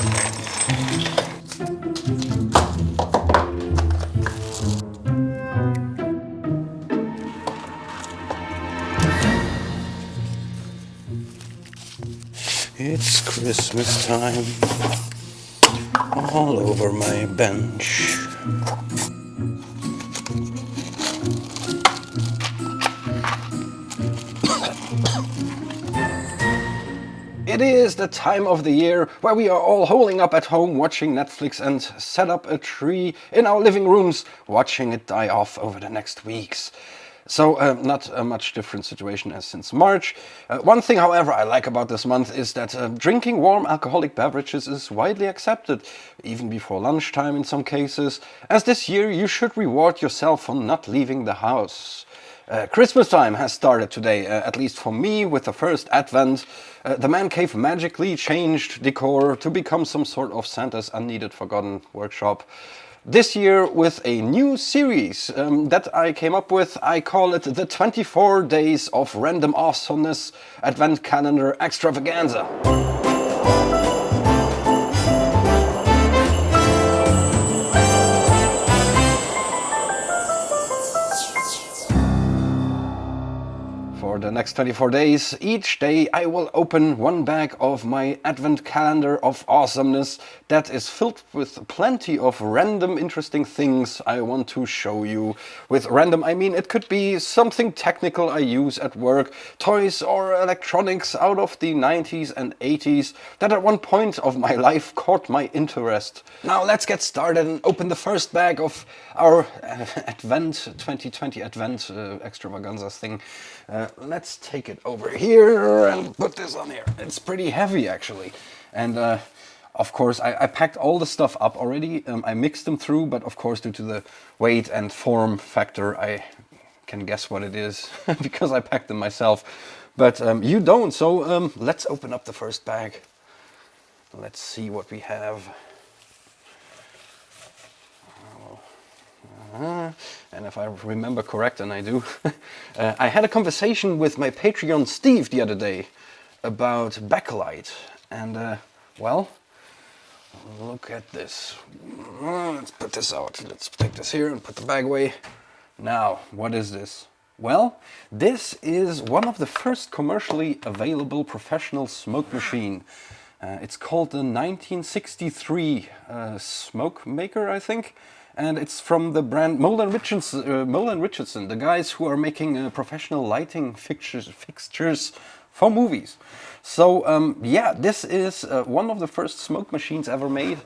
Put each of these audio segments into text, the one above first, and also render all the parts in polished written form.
It's Christmas time all over my bench. It is the time of the year where we are all holing up at home watching Netflix and set up a tree in our living rooms, watching it die off over the next weeks. So not a much different situation as since March. One thing, however, I like about this month is that drinking warm alcoholic beverages is widely accepted, even before lunchtime in some cases, as this year you should reward yourself for not leaving the house. Christmas time has started today, at least for me, with the first Advent. The man cave magically changed decor to become some sort of Santa's unneeded forgotten workshop. This year with a new series that I came up with. I call it the 24 Days of Random Awesomeness Advent Calendar Extravaganza. For the next 24 days, each day I will open one bag of my Advent Calendar of Awesomeness that is filled with plenty of random interesting things I want to show you. With random I mean it could be something technical I use at work, toys or electronics out of the 90s and 80s that at one point of my life caught my interest. Now let's get started and open the first bag of our Advent 2020 Advent Extravaganza thing. Let's take it over here and put this on here. It's pretty heavy actually. And of course I packed all the stuff up already. I mixed them through, but of course due to the weight and form factor I can guess what it is because I packed them myself. But you don't, so let's open up the first bag. Let's see what we have. And if I remember correct, and I do, I had a conversation with my Patreon Steve the other day about backlight, and well, look at this. Let's put this out. Let's take this here and put the bag away. Now, what is this? Well, this is one of the first commercially available professional smoke machine. It's called the 1963 FogMaker, I think. And it's from the brand MoleEffect, the guys who are making professional lighting fixtures for movies. So yeah, this is one of the first smoke machines ever made.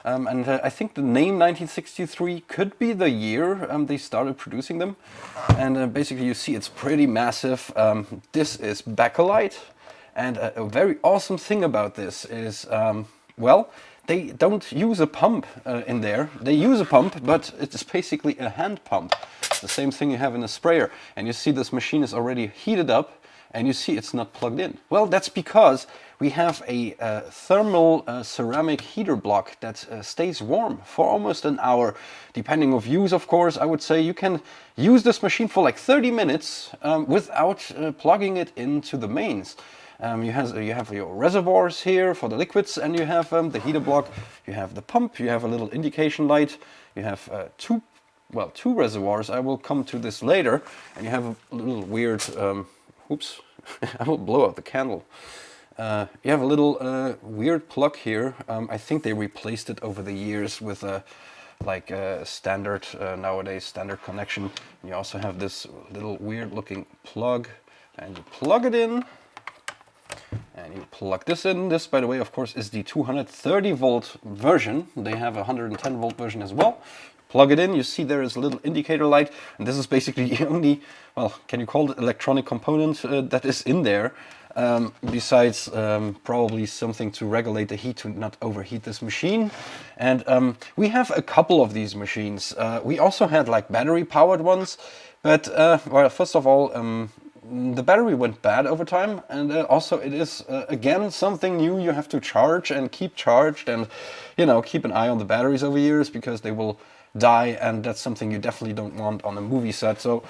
And I think the name 1963 could be the year they started producing them. And basically you see it's pretty massive. This is backlight. And a very awesome thing about this is, well, they don't use a pump in there. They use a pump, but it's basically a hand pump. The same thing you have in a sprayer. And you see this machine is already heated up and you see it's not plugged in. Well, that's because we have a thermal ceramic heater block that stays warm for almost an hour. Depending on use, of course, I would say you can use this machine for like 30 minutes without plugging it into the mains. You have your reservoirs here for the liquids, and you have the heater block, you have the pump, you have a little indication light, you have two reservoirs. I will come to this later, and you have a little weird, oops, I will blow out the candle. You have a little weird plug here. I think they replaced it over the years with a standard, nowadays standard connection. You also have this little weird looking plug, and you plug it in. And you plug this in. This, by the way, of course, is the 230 volt version. They have a 110 volt version as well. Plug it in, you see there is a little indicator light, and this is basically the only, well, can you call it electronic component that is in there, besides probably something to regulate the heat to not overheat this machine. And we have a couple of these machines. We also had like battery powered ones, but well, first of all, the battery went bad over time, and also it is again something new. You have to charge and keep charged, and you know, keep an eye on the batteries over years because they will die, and that's something you definitely don't want on a movie set. So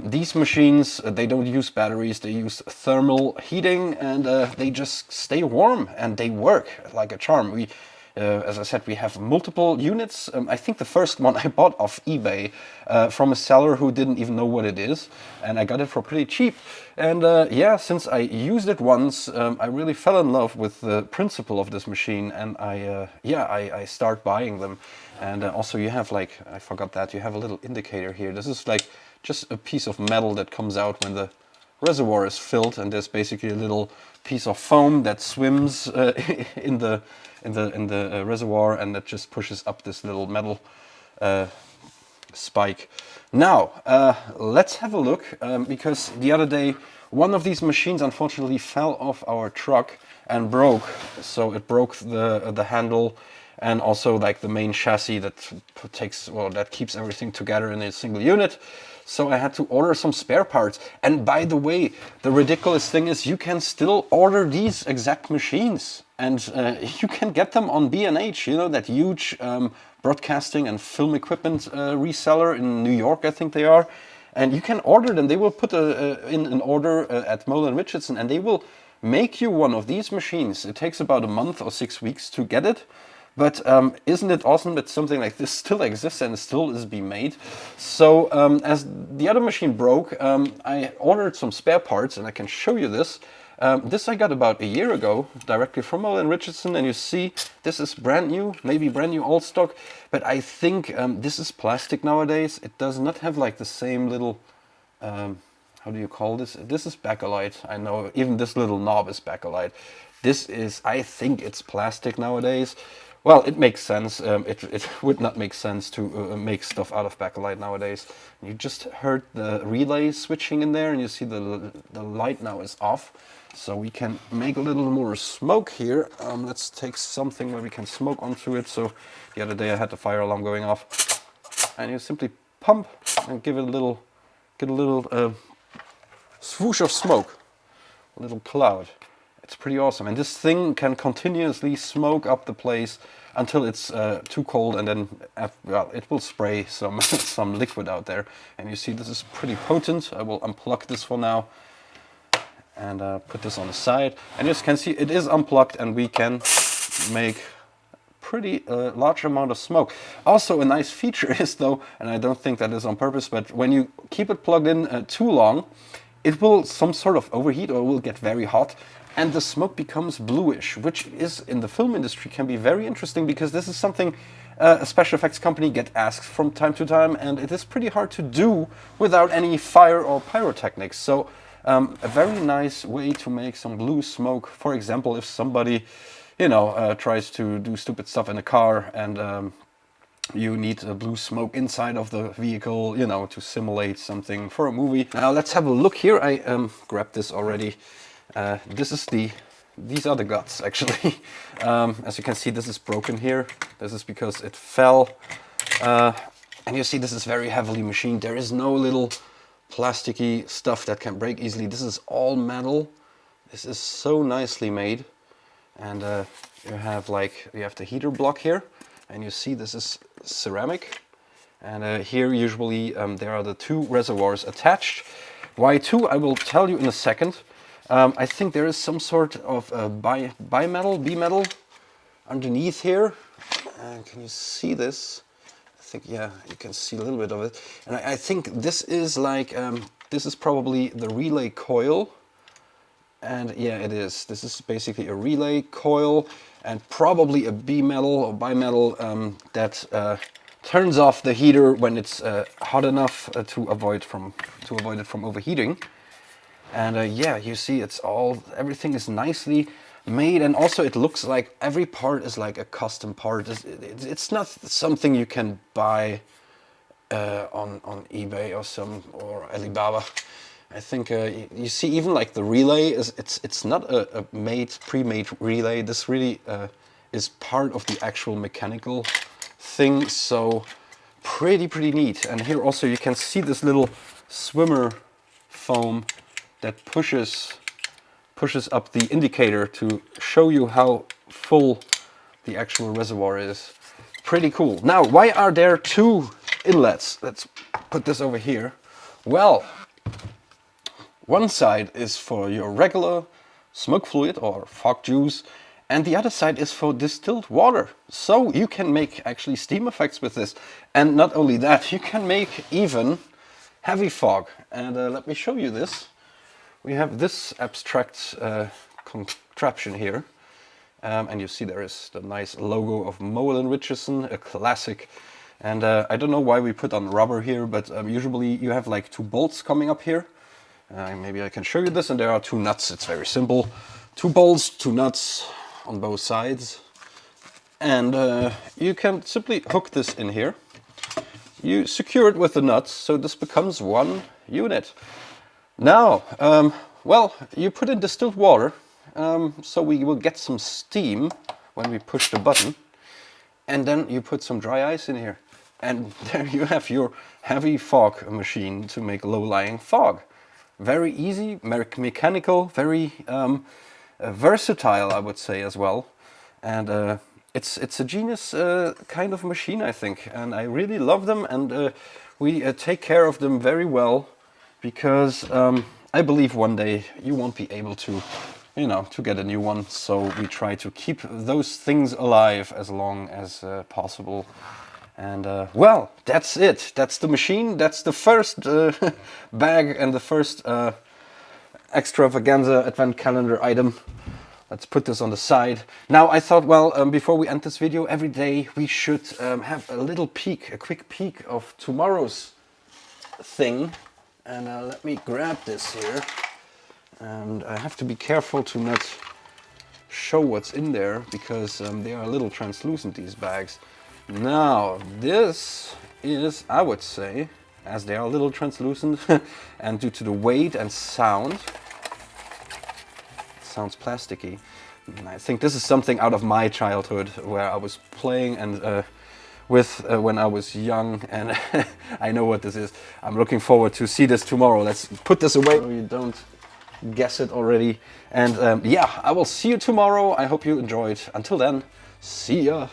these machines, they don't use batteries, they use thermal heating, and they just stay warm and they work like a charm. As I said, we have multiple units. I think the first one I bought off eBay from a seller who didn't even know what it is, and I got it for pretty cheap. And yeah, since I used it once, I really fell in love with the principle of this machine, and I start buying them. And also you have, like, I forgot that, you have a little indicator here. This is like just a piece of metal that comes out when the reservoir is filled, and there's basically a little piece of foam that swims in the reservoir, and that just pushes up this little metal spike. Now let's have a look, because the other day one of these machines unfortunately fell off our truck and broke. So it broke the handle, and also like the main chassis that that keeps everything together in a single unit. So I had to order some spare parts. And by the way, the ridiculous thing is you can still order these exact machines, and you can get them on B&H, you know, that huge broadcasting and film equipment reseller in New York, I think they are. And you can order them. They will put in an order at Mole & Richardson, and they will make you one of these machines. It takes about a month or 6 weeks to get it. But isn't it awesome that something like this still exists and still is being made? So as the other machine broke, I ordered some spare parts, and I can show you this. This I got about a year ago, directly from Mole & Richardson, and you see this is brand new, maybe brand new old stock, but I think this is plastic nowadays. It does not have like the same little, how do you call this? This is bakelite, I know, even this little knob is bakelite. This is, I think it's plastic nowadays. Well, it makes sense. It would not make sense to make stuff out of bakelite nowadays. You just heard the relay switching in there, and you see the light now is off. So we can make a little more smoke here. Let's take something where we can smoke onto it. So the other day I had the fire alarm going off, and you simply pump and give it get a little swoosh of smoke, a little cloud. It's pretty awesome, and this thing can continuously smoke up the place until it's too cold, and then well, it will spray some some liquid out there. And you see this is pretty potent. I will unplug this for now and put this on the side. And as you can see, it is unplugged, and we can make pretty large amount of smoke. Also, a nice feature is though, and I don't think that is on purpose, but when you keep it plugged in too long, it will some sort of overheat, or will get very hot, and the smoke becomes bluish, which is in the film industry can be very interesting, because this is something a special effects company get asked from time to time, and it is pretty hard to do without any fire or pyrotechnics. So a very nice way to make some blue smoke. For example, if somebody, you know, tries to do stupid stuff in a car, and you need a blue smoke inside of the vehicle, you know, to simulate something for a movie. Now let's have a look here. I grabbed this already. These are the guts, actually. As you can see, this is broken here. This is because it fell. And you see this is very heavily machined. There is no little plasticky stuff that can break easily. This is all metal. This is so nicely made. And you have the heater block here. And you see this is ceramic. And here usually there are the two reservoirs attached. Why two? I will tell you in a second. I think there is some sort of B-metal underneath here. Can you see this? I think, yeah, you can see a little bit of it. And I think this is like, this is probably the relay coil. And yeah, it is. This is basically a relay coil, and probably a B-metal or bi-metal that turns off the heater when it's hot enough to avoid it from overheating. And yeah, you see everything is nicely made, and also it looks like every part is like a custom part. It's not something you can buy on eBay or Alibaba. I think you see even like the relay it's not a pre-made relay. This really is part of the actual mechanical thing. So pretty neat. And here also you can see this little swimmer foam that pushes up the indicator to show you how full the actual reservoir is. Pretty cool. Now, why are there two inlets? Let's put this over here. Well, one side is for your regular smoke fluid or fog juice, and the other side is for distilled water. So you can make actually steam effects with this. And not only that, you can make even heavy fog. And let me show you this. We have this abstract contraption here. And you see there is the nice logo of Mole Richardson, a classic. And I don't know why we put on rubber here, but usually you have like 2 bolts coming up here. Maybe I can show you this, and there are 2 nuts. It's very simple. 2 bolts, 2 nuts on both sides. And you can simply hook this in here. You secure it with the nuts, so this becomes one unit. Now, well, you put in distilled water. So we will get some steam when we push the button, and then you put some dry ice in here, and there you have your heavy fog machine to make low-lying fog. Very easy, mechanical, very versatile, I would say, as well. And it's a genius kind of machine, I think, and I really love them, and we take care of them very well, because I believe one day you won't be able to, you know, to get a new one. So we try to keep those things alive as long as possible. And well, that's it. That's the machine. That's the first bag and the first extravaganza advent calendar item. Let's put this on the side. Now I thought, well, before we end this video, every day we should have a little peek, a quick peek of tomorrow's thing. And let me grab this here. And I have to be careful to not show what's in there, because they are a little translucent, these bags. Now, this is, I would say, as they are a little translucent, and due to the weight and sound, it sounds plasticky. And I think this is something out of my childhood, where I was playing and with when I was young, and I know what this is. I'm looking forward to see this tomorrow. Let's put this away so you don't guess it already. And yeah, I will see you tomorrow. I hope you enjoyed. Until then, see ya.